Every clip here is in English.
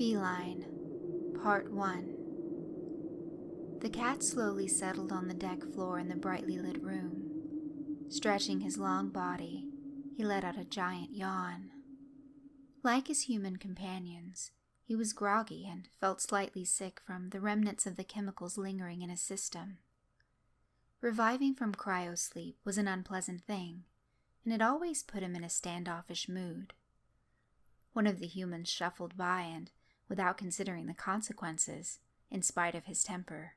Feline, Part 1. The cat slowly settled on the deck floor in the brightly lit room. Stretching his long body, he let out a giant yawn. Like his human companions, he was groggy and felt slightly sick from the remnants of the chemicals lingering in his system. Reviving from cryosleep was an unpleasant thing, and it always put him in a standoffish mood. One of the humans shuffled by and, without considering the consequences, in spite of his temper,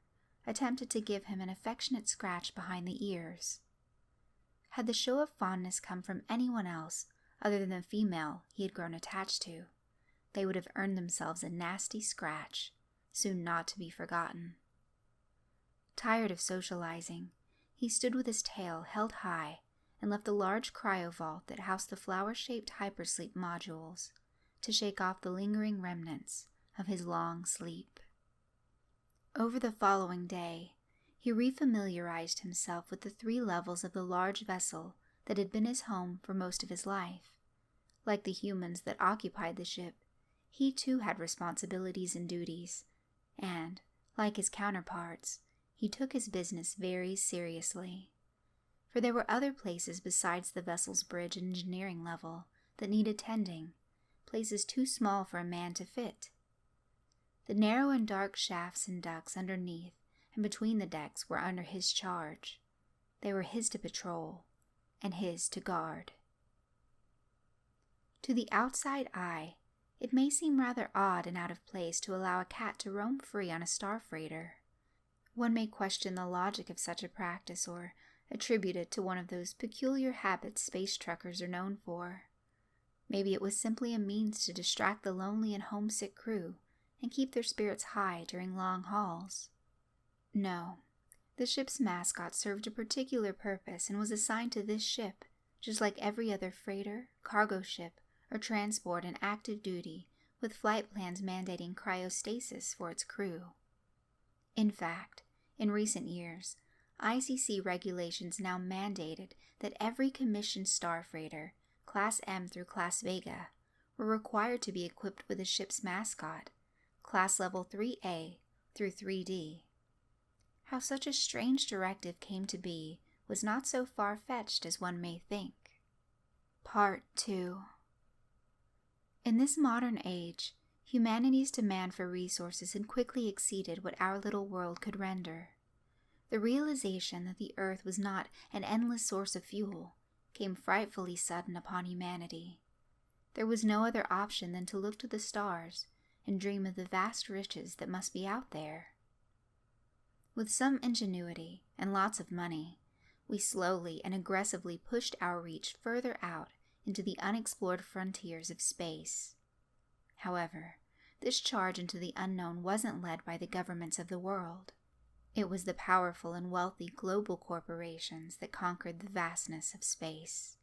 attempted to give him an affectionate scratch behind the ears. Had the show of fondness come from anyone else other than the female he had grown attached to, they would have earned themselves a nasty scratch, soon not to be forgotten. Tired of socializing, he stood with his tail held high and left the large cryovault that housed the flower-shaped hypersleep modules to shake off the lingering remnants of his long sleep. Over the following day, he refamiliarized himself with the 3 levels of the large vessel that had been his home for most of his life. Like the humans that occupied the ship, he too had responsibilities and duties, and, like his counterparts, he took his business very seriously. For there were other places besides the vessel's bridge and engineering level that needed tending, places too small for a man to fit. The narrow and dark shafts and ducts underneath and between the decks were under his charge. They were his to patrol, and his to guard. To the outside eye, it may seem rather odd and out of place to allow a cat to roam free on a star freighter. One may question the logic of such a practice or attribute it to one of those peculiar habits space truckers are known for. Maybe it was simply a means to distract the lonely and homesick crew and keep their spirits high during long hauls. No, the ship's mascot served a particular purpose and was assigned to this ship, just like every other freighter, cargo ship, or transport in active duty with flight plans mandating cryostasis for its crew. In fact, in recent years, ICC regulations now mandated that every commissioned star freighter, Class M through Class Vega, were required to be equipped with a ship's mascot, Class Level 3A through 3D. How such a strange directive came to be was not so far-fetched as one may think. Part 2. In this modern age, humanity's demand for resources had quickly exceeded what our little world could render. The realization that the Earth was not an endless source of fuel came frightfully sudden upon humanity. There was no other option than to look to the stars and dream of the vast riches that must be out there. With some ingenuity and lots of money, we slowly and aggressively pushed our reach further out into the unexplored frontiers of space. However, this charge into the unknown wasn't led by the governments of the world. It was the powerful and wealthy global corporations that conquered the vastness of space.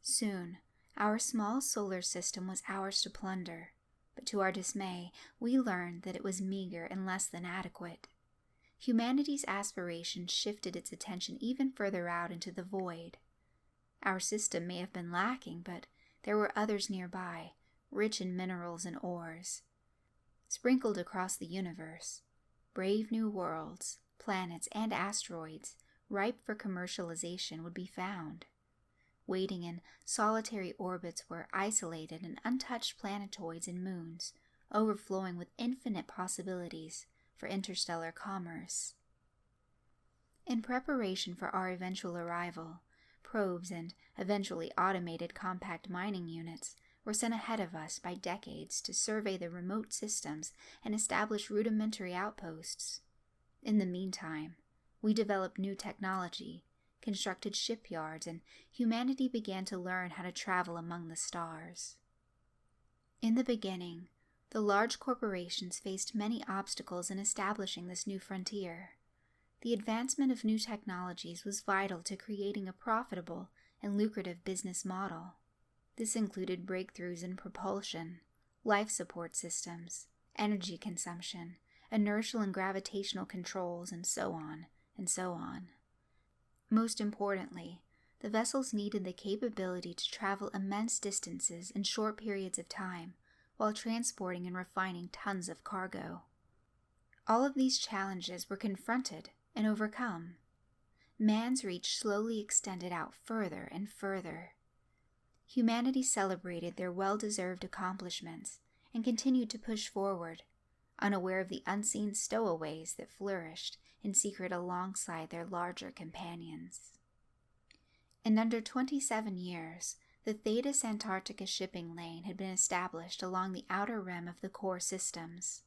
Soon, our small solar system was ours to plunder, but to our dismay, we learned that it was meager and less than adequate. Humanity's aspiration shifted its attention even further out into the void. Our system may have been lacking, but there were others nearby, rich in minerals and ores. Sprinkled across the universe, brave new worlds, planets, and asteroids, ripe for commercialization, would be found. Waiting in solitary orbits were isolated and untouched planetoids and moons, overflowing with infinite possibilities for interstellar commerce. In preparation for our eventual arrival, probes and eventually automated compact mining units were sent ahead of us by decades to survey the remote systems and establish rudimentary outposts. In the meantime, we developed new technology, constructed shipyards, and humanity began to learn how to travel among the stars. In the beginning, the large corporations faced many obstacles in establishing this new frontier. The advancement of new technologies was vital to creating a profitable and lucrative business model. This included breakthroughs in propulsion, life support systems, energy consumption, inertial and gravitational controls, and so on, and so on. Most importantly, the vessels needed the capability to travel immense distances in short periods of time, while transporting and refining tons of cargo. All of these challenges were confronted and overcome. Man's reach slowly extended out further and further. Humanity celebrated their well-deserved accomplishments and continued to push forward, unaware of the unseen stowaways that flourished in secret alongside their larger companions. In under 27 years, the Thetis Antarctica shipping lane had been established along the outer rim of the core systems.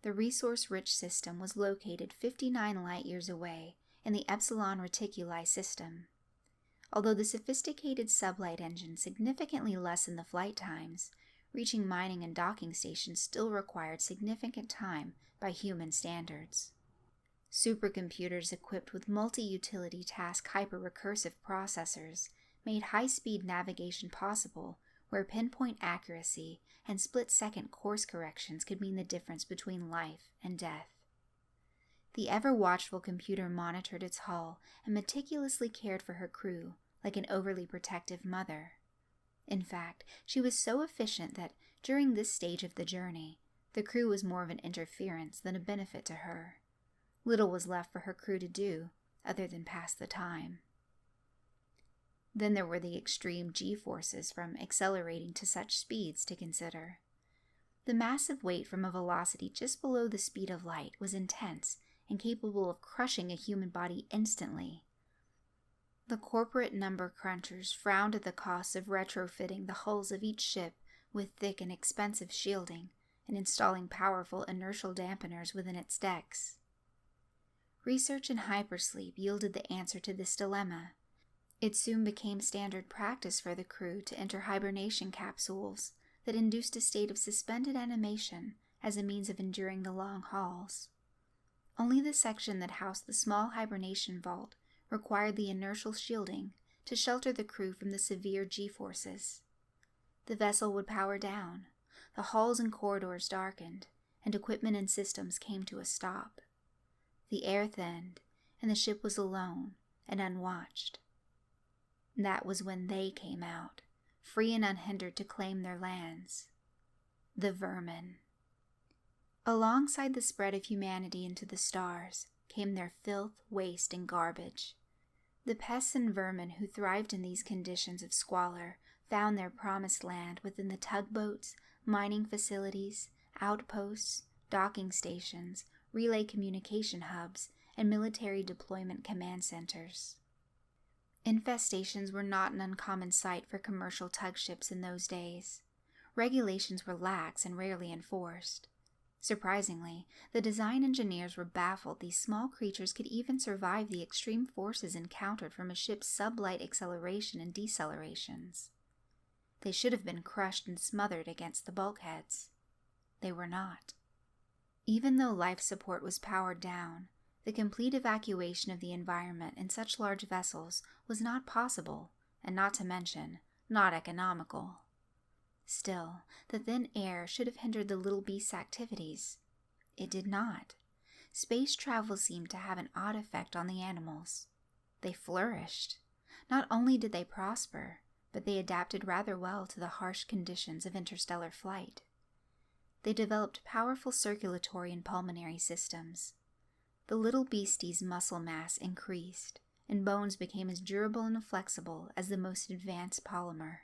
The resource-rich system was located 59 light-years away in the Epsilon Reticuli system. Although the sophisticated sublight engine significantly lessened the flight times, reaching mining and docking stations still required significant time by human standards. Supercomputers equipped with multi-utility task hyper-recursive processors made high-speed navigation possible where pinpoint accuracy and split-second course corrections could mean the difference between life and death. The ever-watchful computer monitored its hull and meticulously cared for her crew like an overly protective mother. In fact, she was so efficient that, during this stage of the journey, the crew was more of an interference than a benefit to her. Little was left for her crew to do, other than pass the time. Then there were the extreme G-forces from accelerating to such speeds to consider. The massive weight from a velocity just below the speed of light was intense and capable of crushing a human body instantly. The corporate number crunchers frowned at the cost of retrofitting the hulls of each ship with thick and expensive shielding and installing powerful inertial dampeners within its decks. Research in hypersleep yielded the answer to this dilemma. It soon became standard practice for the crew to enter hibernation capsules that induced a state of suspended animation as a means of enduring the long hauls. Only the section that housed the small hibernation vault required the inertial shielding to shelter the crew from the severe G-forces. The vessel would power down, the halls and corridors darkened, and equipment and systems came to a stop. The air thinned, and the ship was alone and unwatched. That was when they came out, free and unhindered to claim their lands. The vermin. Alongside the spread of humanity into the stars came their filth, waste, and garbage. The pests and vermin who thrived in these conditions of squalor found their promised land within the tugboats, mining facilities, outposts, docking stations, relay communication hubs, and military deployment command centers. Infestations were not an uncommon sight for commercial tug ships in those days. Regulations were lax and rarely enforced. Surprisingly, the design engineers were baffled these small creatures could even survive the extreme forces encountered from a ship's sublight acceleration and decelerations. They should have been crushed and smothered against the bulkheads. They were not. Even though life support was powered down, the complete evacuation of the environment in such large vessels was not possible, and not to mention, not economical. Still, the thin air should have hindered the little beast's activities. It did not. Space travel seemed to have an odd effect on the animals. They flourished. Not only did they prosper, but they adapted rather well to the harsh conditions of interstellar flight. They developed powerful circulatory and pulmonary systems. The little beastie's muscle mass increased, and bones became as durable and flexible as the most advanced polymer.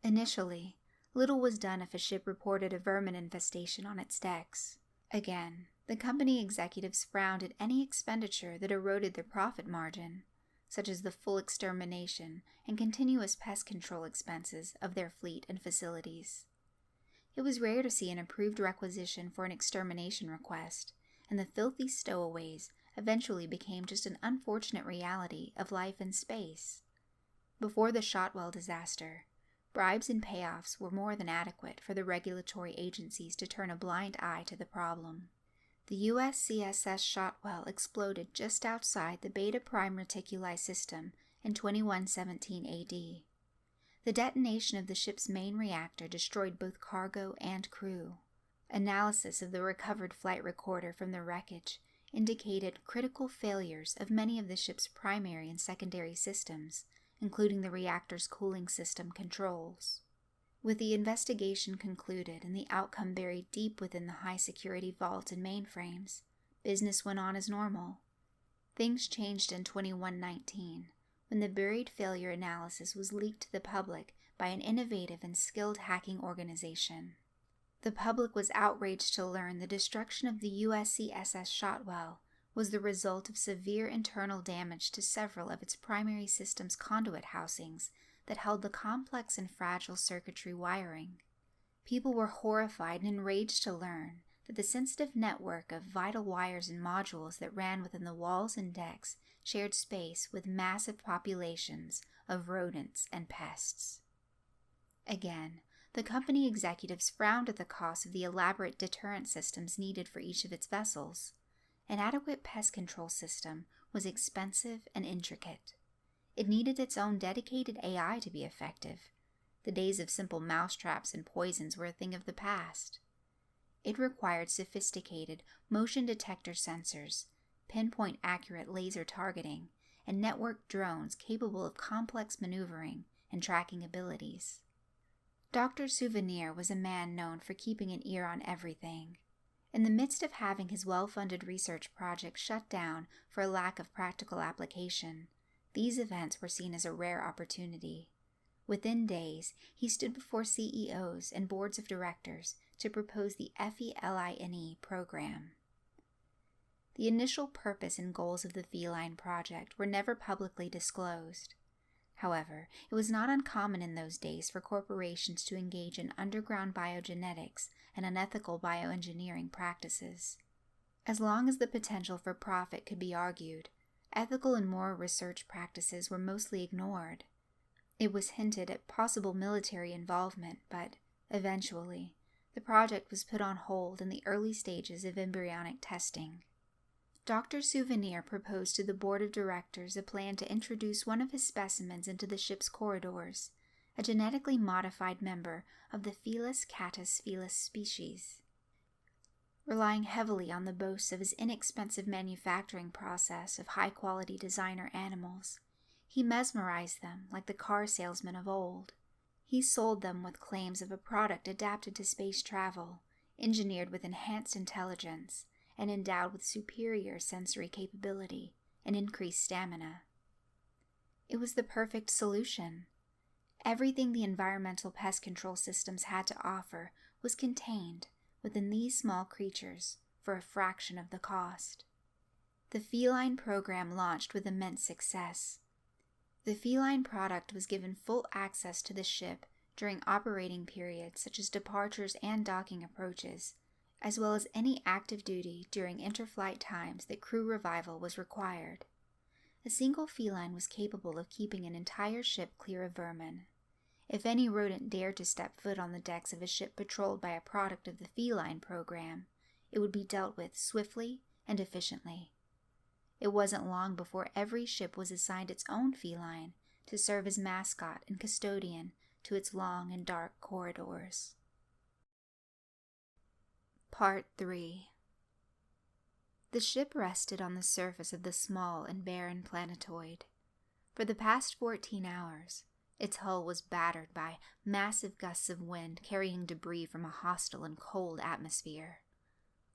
Initially, little was done if a ship reported a vermin infestation on its decks. Again, the company executives frowned at any expenditure that eroded their profit margin, such as the full extermination and continuous pest control expenses of their fleet and facilities. It was rare to see an approved requisition for an extermination request, and the filthy stowaways eventually became just an unfortunate reality of life in space. Before the Shotwell disaster, bribes and payoffs were more than adequate for the regulatory agencies to turn a blind eye to the problem. The U.S. CSS Shotwell exploded just outside the Beta Prime Reticuli system in 2117 AD. The detonation of the ship's main reactor destroyed both cargo and crew. Analysis of the recovered flight recorder from the wreckage indicated critical failures of many of the ship's primary and secondary systems, including the reactor's cooling system controls. With the investigation concluded and the outcome buried deep within the high-security vault and mainframes, business went on as normal. Things changed in 2119, when the buried failure analysis was leaked to the public by an innovative and skilled hacking organization. The public was outraged to learn the destruction of the USCSS Shotwell was the result of severe internal damage to several of its primary systems conduit housings that held the complex and fragile circuitry wiring. People were horrified and enraged to learn that the sensitive network of vital wires and modules that ran within the walls and decks shared space with massive populations of rodents and pests. Again, the company executives frowned at the cost of the elaborate deterrent systems needed for each of its vessels. An adequate pest control system was expensive and intricate. It needed its own dedicated AI to be effective. The days of simple mousetraps and poisons were a thing of the past. It required sophisticated motion detector sensors, pinpoint-accurate laser targeting, and networked drones capable of complex maneuvering and tracking abilities. Dr. Souvenir was a man known for keeping an ear on everything. In the midst of having his well-funded research project shut down for a lack of practical application, these events were seen as a rare opportunity. Within days, he stood before CEOs and boards of directors to propose the Feline program. The initial purpose and goals of the Feline project were never publicly disclosed. However, it was not uncommon in those days for corporations to engage in underground biogenetics and unethical bioengineering practices. As long as the potential for profit could be argued, ethical and moral research practices were mostly ignored. It was hinted at possible military involvement, but, eventually, the project was put on hold in the early stages of embryonic testing. Dr. Souvenir proposed to the board of directors a plan to introduce one of his specimens into the ship's corridors, a genetically modified member of the Felis catus felis species. Relying heavily on the boasts of his inexpensive manufacturing process of high-quality designer animals, he mesmerized them like the car salesman of old. He sold them with claims of a product adapted to space travel, engineered with enhanced intelligence, and endowed with superior sensory capability and increased stamina. It was the perfect solution. Everything the environmental pest control systems had to offer was contained within these small creatures for a fraction of the cost. The Feline program launched with immense success. The Feline product was given full access to the ship during operating periods such as departures and docking approaches, as well as any active duty during interflight times that crew revival was required. A single feline was capable of keeping an entire ship clear of vermin. If any rodent dared to step foot on the decks of a ship patrolled by a product of the Feline program, it would be dealt with swiftly and efficiently. It wasn't long before every ship was assigned its own feline to serve as mascot and custodian to its long and dark corridors. Part 3. The ship rested on the surface of the small and barren planetoid. For the past 14 hours, its hull was battered by massive gusts of wind carrying debris from a hostile and cold atmosphere.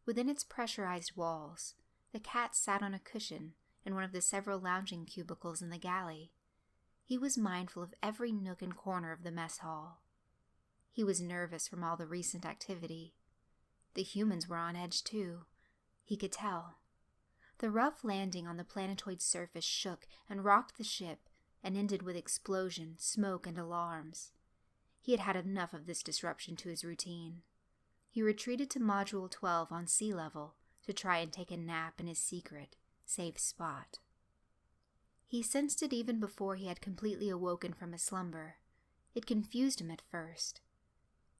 Within its pressurized walls, the cat sat on a cushion in one of the several lounging cubicles in the galley. He was mindful of every nook and corner of the mess hall. He was nervous from all the recent activity. The humans were on edge too. He could tell. The rough landing on the planetoid's surface shook and rocked the ship and ended with explosion, smoke, and alarms. He had had enough of this disruption to his routine. He retreated to Module 12 on sea level to try and take a nap in his secret, safe spot. He sensed it even before he had completely awoken from his slumber. It confused him at first.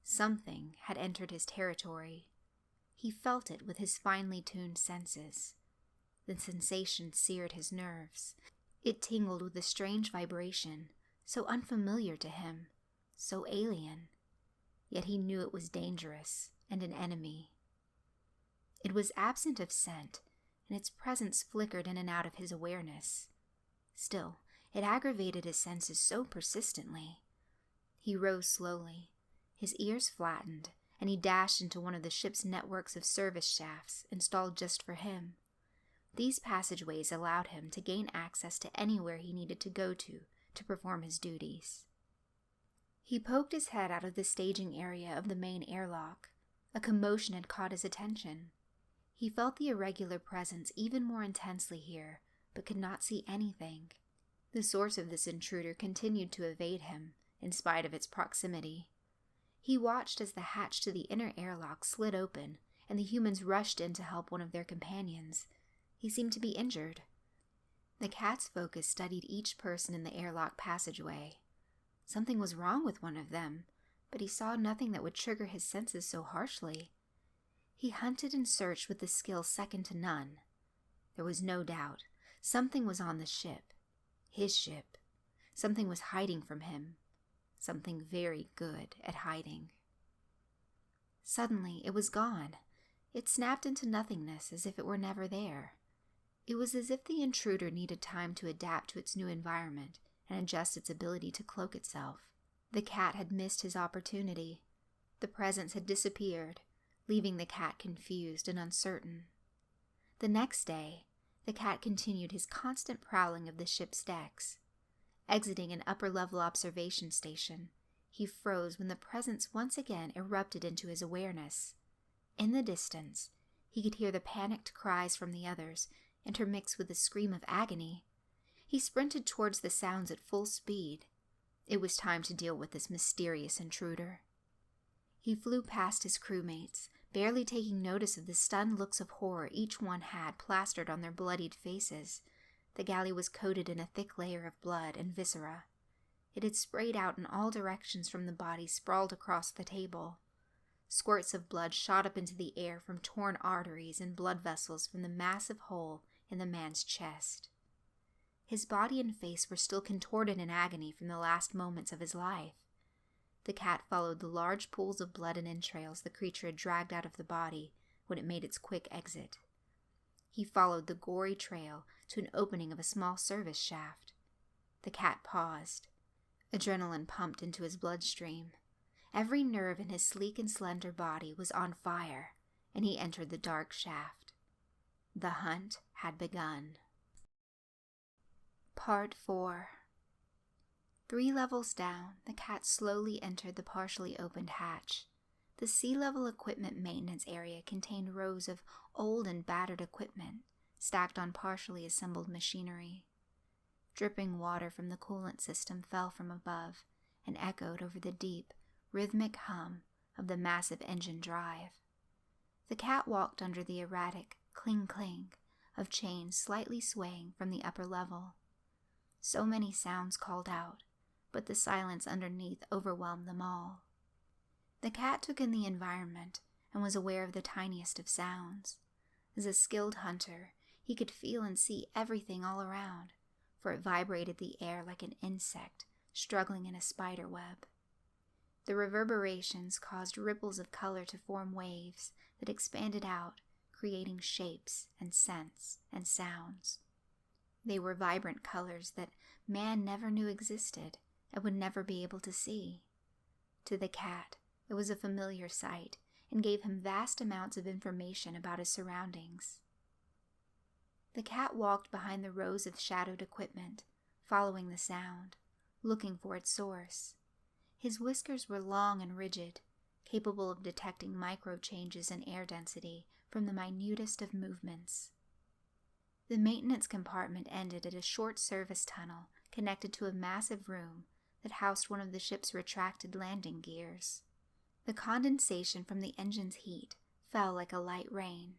Something had entered his territory. He felt it with his finely tuned senses. The sensation seared his nerves. It tingled with a strange vibration, so unfamiliar to him, so alien. Yet he knew it was dangerous and an enemy. It was absent of scent, and its presence flickered in and out of his awareness. Still, it aggravated his senses so persistently. He rose slowly, His ears flattened, and he dashed into one of the ship's networks of service shafts installed just for him. These passageways allowed him to gain access to anywhere he needed to go to perform his duties. He poked his head out of the staging area of the main airlock. A commotion had caught his attention. He felt the irregular presence even more intensely here, but could not see anything. The source of this intruder continued to evade him, in spite of its proximity. He watched as the hatch to the inner airlock slid open, and the humans rushed in to help one of their companions. He seemed to be injured. The cat's focus studied each person in the airlock passageway. Something was wrong with one of them, but he saw nothing that would trigger his senses so harshly. He hunted and searched with a skill second to none. There was no doubt. Something was on the ship. His ship. Something was hiding from him. Something very good at hiding. Suddenly, it was gone. It snapped into nothingness as if it were never there. It was as if the intruder needed time to adapt to its new environment and adjust its ability to cloak itself. The cat had missed his opportunity. The presence had disappeared, leaving the cat confused and uncertain. The next day, the cat continued his constant prowling of the ship's decks. Exiting an upper-level observation station, he froze when the presence once again erupted into his awareness. In the distance, he could hear the panicked cries from the others, intermixed with a scream of agony. He sprinted towards the sounds at full speed. It was time to deal with this mysterious intruder. He flew past his crewmates, barely taking notice of the stunned looks of horror each one had plastered on their bloodied faces. The galley was coated in a thick layer of blood and viscera. It had sprayed out in all directions from the body sprawled across the table. Squirts of blood shot up into the air from torn arteries and blood vessels from the massive hole in the man's chest. His body and face were still contorted in agony from the last moments of his life. The cat followed the large pools of blood and entrails the creature had dragged out of the body when it made its quick exit. He followed the gory trail to an opening of a small service shaft. The cat paused. Adrenaline pumped into his bloodstream. Every nerve in his sleek and slender body was on fire, and he entered the dark shaft. The hunt had begun. Part 4. 3 levels down, the cat slowly entered the partially opened hatch. The sea-level equipment maintenance area contained rows of old and battered equipment, stacked on partially assembled machinery. Dripping water from the coolant system fell from above and echoed over the deep, rhythmic hum of the massive engine drive. The cat walked under the erratic cling-cling of chains slightly swaying from the upper level. So many sounds called out, but the silence underneath overwhelmed them all. The cat took in the environment and was aware of the tiniest of sounds. As a skilled hunter, he could feel and see everything all around, for it vibrated the air like an insect struggling in a spider web. The reverberations caused ripples of color to form waves that expanded out, creating shapes and scents and sounds. They were vibrant colors that man never knew existed and would never be able to see. To the cat, it was a familiar sight and gave him vast amounts of information about his surroundings. The cat walked behind the rows of shadowed equipment, following the sound, looking for its source. His whiskers were long and rigid, capable of detecting micro changes in air density from the minutest of movements. The maintenance compartment ended at a short service tunnel connected to a massive room that housed one of the ship's retracted landing gears. The condensation from the engine's heat fell like a light rain.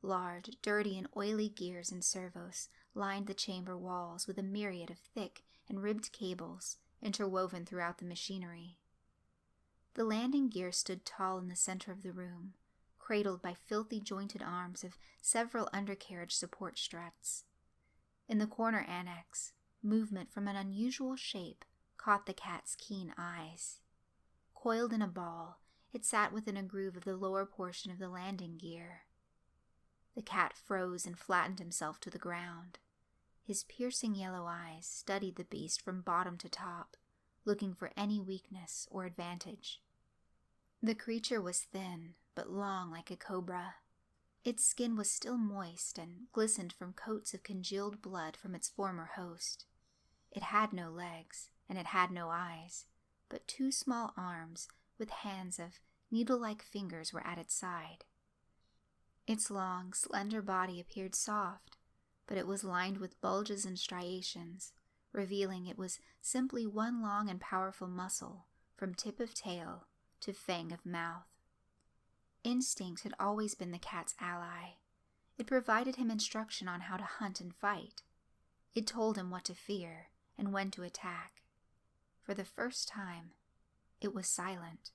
Large, dirty, and oily gears and servos lined the chamber walls with a myriad of thick and ribbed cables interwoven throughout the machinery. The landing gear stood tall in the center of the room, cradled by filthy jointed arms of several undercarriage support struts. In the corner annex, movement from an unusual shape caught the cat's keen eyes. Coiled in a ball, it sat within a groove of the lower portion of the landing gear. The cat froze and flattened himself to the ground. His piercing yellow eyes studied the beast from bottom to top, looking for any weakness or advantage. The creature was thin, but long like a cobra. Its skin was still moist and glistened from coats of congealed blood from its former host. It had no legs, and it had no eyes, but 2 small arms with hands of needle-like fingers were at its side. Its long, slender body appeared soft, but it was lined with bulges and striations, revealing it was simply one long and powerful muscle, from tip of tail to fang of mouth. Instinct had always been the cat's ally. It provided him instruction on how to hunt and fight. It told him what to fear and when to attack. For the first time, it was silent,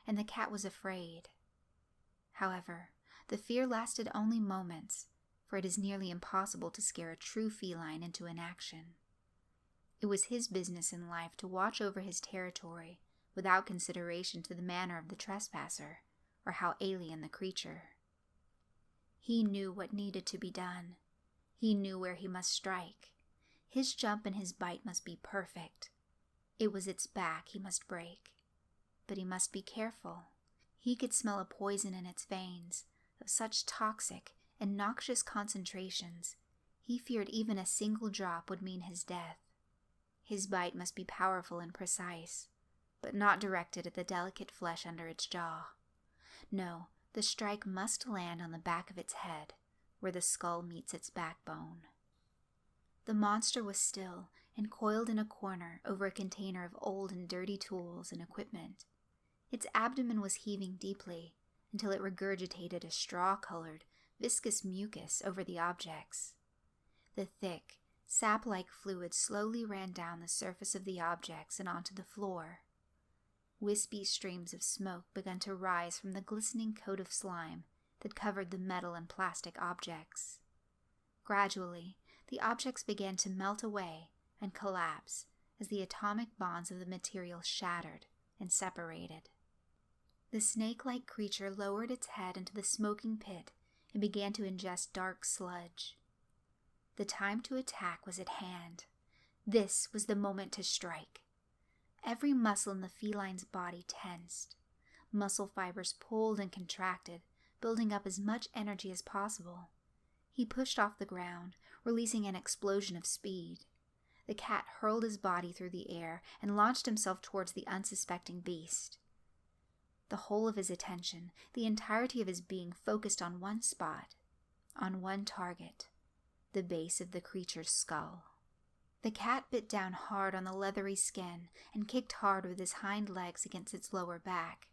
and the cat was afraid. However, the fear lasted only moments, for it is nearly impossible to scare a true feline into inaction. It was his business in life to watch over his territory without consideration to the manner of the trespasser or how alien the creature. He knew what needed to be done. He knew where he must strike. His jump and his bite must be perfect. It was its back he must break. But he must be careful. He could smell a poison in its veins, of such toxic and noxious concentrations, he feared even a single drop would mean his death. His bite must be powerful and precise, but not directed at the delicate flesh under its jaw. No, the strike must land on the back of its head, where the skull meets its backbone. The monster was still and coiled in a corner over a container of old and dirty tools and equipment. Its abdomen was heaving deeply until it regurgitated a straw-colored, viscous mucus over the objects. The thick, sap-like fluid slowly ran down the surface of the objects and onto the floor. Wispy streams of smoke began to rise from the glistening coat of slime that covered the metal and plastic objects. Gradually, the objects began to melt away and collapse as the atomic bonds of the material shattered and separated. The snake-like creature lowered its head into the smoking pit and began to ingest dark sludge. The time to attack was at hand. This was the moment to strike. Every muscle in the feline's body tensed. Muscle fibers pulled and contracted, building up as much energy as possible. He pushed off the ground, releasing an explosion of speed. The cat hurled his body through the air and launched himself towards the unsuspecting beast. The whole of his attention, the entirety of his being focused on one spot, on one target, the base of the creature's skull. The cat bit down hard on the leathery skin and kicked hard with his hind legs against its lower back.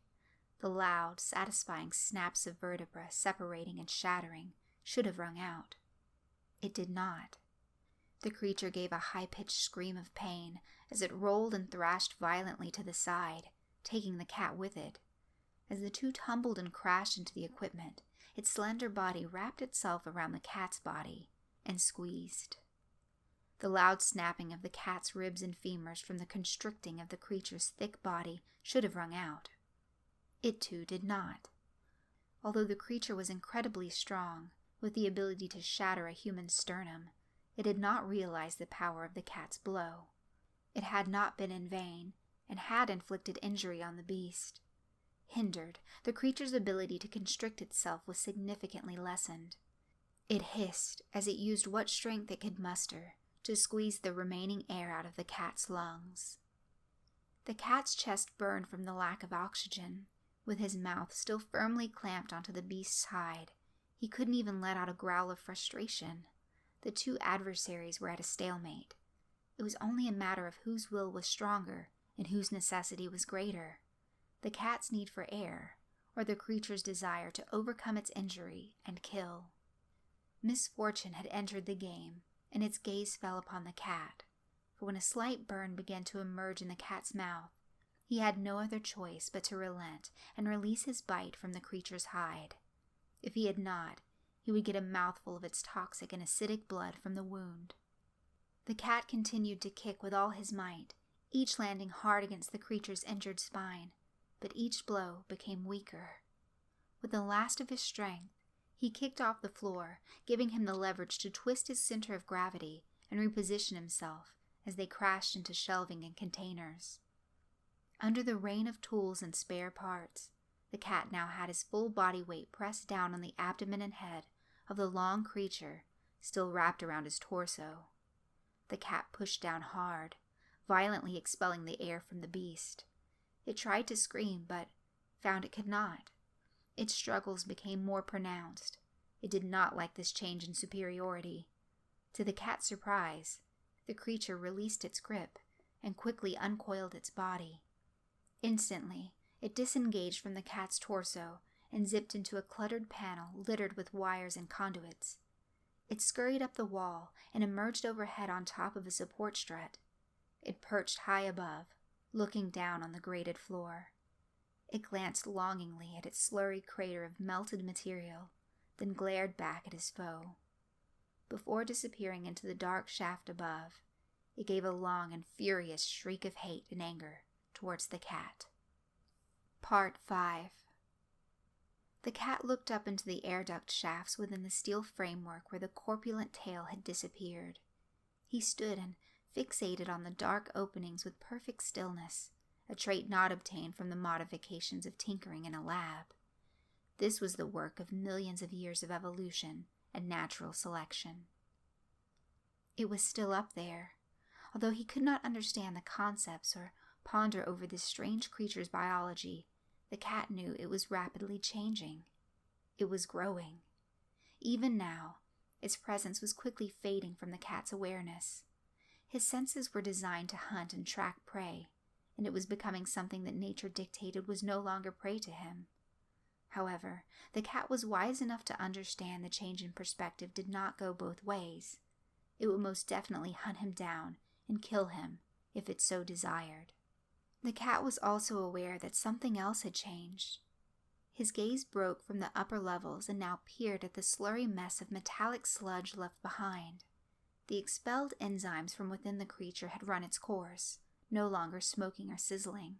The loud, satisfying snaps of vertebra separating and shattering should have rung out. It did not. The creature gave a high-pitched scream of pain as it rolled and thrashed violently to the side, taking the cat with it. As the two tumbled and crashed into the equipment, its slender body wrapped itself around the cat's body and squeezed. The loud snapping of the cat's ribs and femurs from the constricting of the creature's thick body should have rung out. It too did not. Although the creature was incredibly strong, with the ability to shatter a human sternum, it had not realized the power of the cat's blow. It had not been in vain, and had inflicted injury on the beast. Hindered, the creature's ability to constrict itself was significantly lessened. It hissed as it used what strength it could muster to squeeze the remaining air out of the cat's lungs. The cat's chest burned from the lack of oxygen. With his mouth still firmly clamped onto the beast's hide, he couldn't even let out a growl of frustration. The two adversaries were at a stalemate. It was only a matter of whose will was stronger and whose necessity was greater. The cat's need for air, or the creature's desire to overcome its injury and kill. Misfortune had entered the game, and its gaze fell upon the cat, for when a slight burn began to emerge in the cat's mouth, he had no other choice but to relent and release his bite from the creature's hide. If he had not, he would get a mouthful of its toxic and acidic blood from the wound. The cat continued to kick with all his might, each landing hard against the creature's injured spine, but each blow became weaker. With the last of his strength, he kicked off the floor, giving him the leverage to twist his center of gravity and reposition himself as they crashed into shelving and containers. Under the rain of tools and spare parts, The cat now had his full body weight pressed down on the abdomen and head of the long creature still wrapped around his torso. The cat pushed down hard, violently expelling the air from the beast. It tried to scream, but found it could not. Its struggles became more pronounced. It did not like this change in superiority. To the cat's surprise, the creature released its grip and quickly uncoiled its body. Instantly, it disengaged from the cat's torso and zipped into a cluttered panel littered with wires and conduits. It scurried up the wall and emerged overhead on top of a support strut. It perched high above, looking down on the grated floor. It glanced longingly at its slurry crater of melted material, then glared back at his foe. Before disappearing into the dark shaft above, it gave a long and furious shriek of hate and anger towards the cat. Part 5. The cat looked up into the air duct shafts within the steel framework where the corpulent tail had disappeared. He stood and fixated on the dark openings with perfect stillness, a trait not obtained from the modifications of tinkering in a lab. This was the work of millions of years of evolution and natural selection. It was still up there. Although he could not understand the concepts or ponder over this strange creature's biology, the cat knew it was rapidly changing. It was growing. Even now, its presence was quickly fading from the cat's awareness. His senses were designed to hunt and track prey, and it was becoming something that nature dictated was no longer prey to him. However, the cat was wise enough to understand the change in perspective did not go both ways. It would most definitely hunt him down and kill him if it so desired. The cat was also aware that something else had changed. His gaze broke from the upper levels and now peered at the slurry mess of metallic sludge left behind. The expelled enzymes from within the creature had run its course, no longer smoking or sizzling.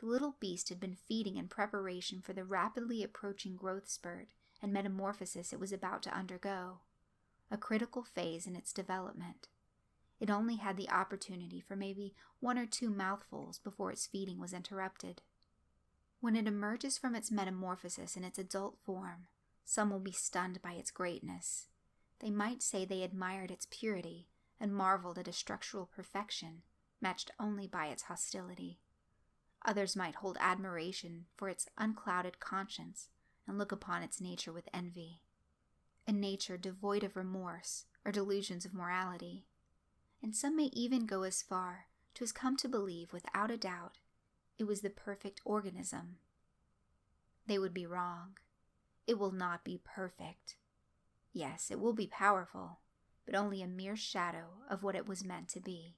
The little beast had been feeding in preparation for the rapidly approaching growth spurt and metamorphosis it was about to undergo, a critical phase in its development. It only had the opportunity for maybe 1 or 2 mouthfuls before its feeding was interrupted. When it emerges from its metamorphosis in its adult form, some will be stunned by its greatness. They might say they admired its purity and marveled at a structural perfection matched only by its hostility. Others might hold admiration for its unclouded conscience and look upon its nature with envy. A nature devoid of remorse or delusions of morality. And some may even go as far to has come to believe without a doubt it was the perfect organism. They would be wrong. It will not be perfect. Yes, it will be powerful, but only a mere shadow of what it was meant to be.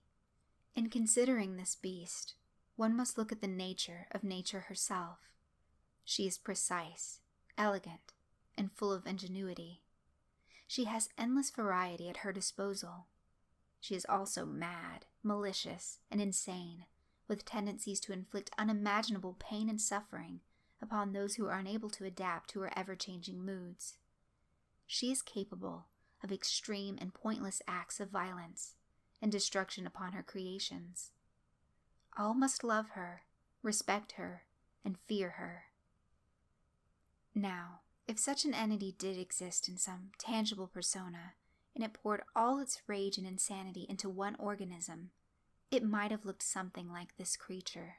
In considering this beast, one must look at the nature of nature herself. She is precise, elegant, and full of ingenuity. She has endless variety at her disposal. She is also mad, malicious, and insane, with tendencies to inflict unimaginable pain and suffering upon those who are unable to adapt to her ever-changing moods. She is capable of extreme and pointless acts of violence and destruction upon her creations. All must love her, respect her, and fear her. Now, if such an entity did exist in some tangible persona, and it poured all its rage and insanity into one organism, it might have looked something like this creature.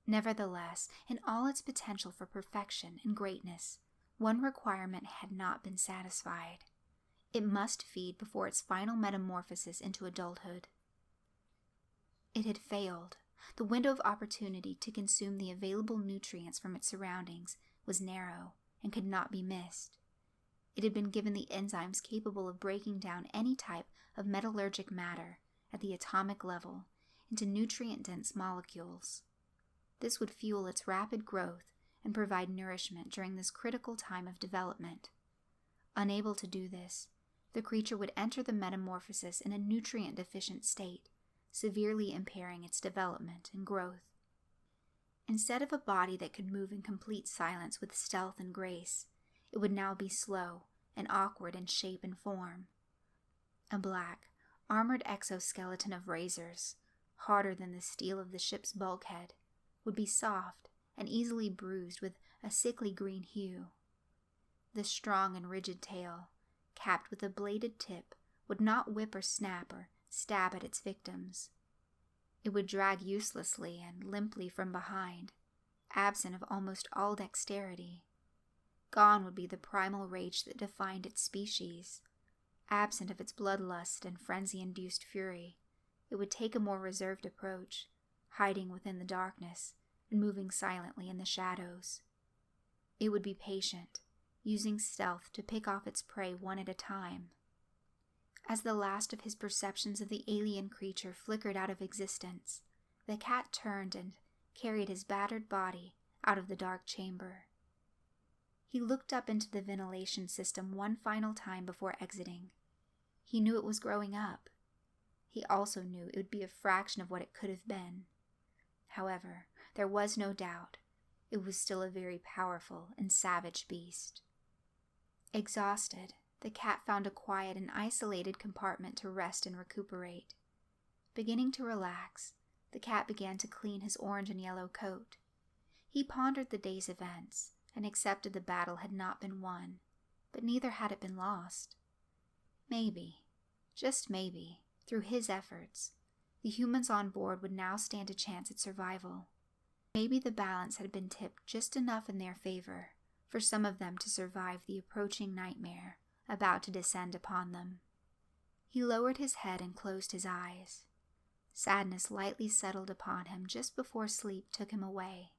Nevertheless, in all its potential for perfection and greatness, one requirement had not been satisfied. It must feed before its final metamorphosis into adulthood. It had failed. The window of opportunity to consume the available nutrients from its surroundings was narrow and could not be missed. It had been given the enzymes capable of breaking down any type of metallurgic matter at the atomic level into nutrient-dense molecules. This would fuel its rapid growth and provide nourishment during this critical time of development. Unable to do this, the creature would enter the metamorphosis in a nutrient-deficient state, severely impairing its development and growth. Instead of a body that could move in complete silence with stealth and grace, it would now be slow and awkward in shape and form. A black, armored exoskeleton of razors, harder than the steel of the ship's bulkhead, would be soft and easily bruised with a sickly green hue. The strong and rigid tail, capped with a bladed tip, would not whip or snap or stab at its victims. It would drag uselessly and limply from behind, absent of almost all dexterity. Gone would be the primal rage that defined its species. Absent of its bloodlust and frenzy-induced fury, it would take a more reserved approach, hiding within the darkness and moving silently in the shadows. It would be patient, using stealth to pick off its prey one at a time. As the last of his perceptions of the alien creature flickered out of existence, the cat turned and carried his battered body out of the dark chamber. He looked up into the ventilation system one final time before exiting. He knew it was growing up. He also knew it would be a fraction of what it could have been. However, there was no doubt. It was still a very powerful and savage beast. Exhausted, the cat found a quiet and isolated compartment to rest and recuperate. Beginning to relax, the cat began to clean his orange and yellow coat. He pondered the day's events and accepted the battle had not been won, but neither had it been lost. Maybe, just maybe, through his efforts, the humans on board would now stand a chance at survival. Maybe the balance had been tipped just enough in their favor for some of them to survive the approaching nightmare about to descend upon them. He lowered his head and closed his eyes. Sadness lightly settled upon him just before sleep took him away.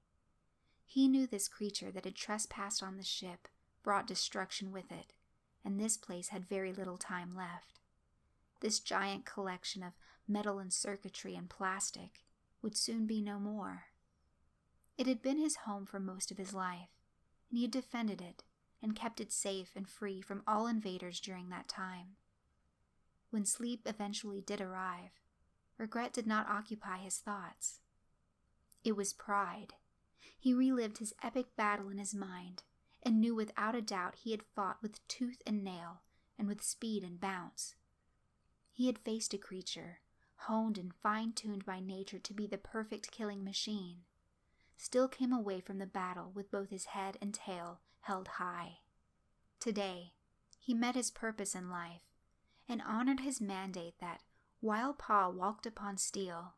He knew this creature that had trespassed on the ship brought destruction with it, and this place had very little time left. This giant collection of metal and circuitry and plastic would soon be no more. It had been his home for most of his life, and he had defended it and kept it safe and free from all invaders during that time. When sleep eventually did arrive, regret did not occupy his thoughts. It was pride. He relived his epic battle in his mind and knew without a doubt he had fought with tooth and nail and with speed and bounce. He had faced a creature, honed and fine-tuned by nature to be the perfect killing machine, still came away from the battle with both his head and tail held high. Today, he met his purpose in life and honored his mandate that, while Paul walked upon steel,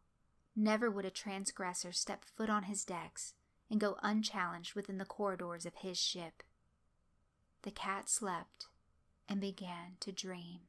never would a transgressor step foot on his decks and go unchallenged within the corridors of his ship. The cat slept and began to dream.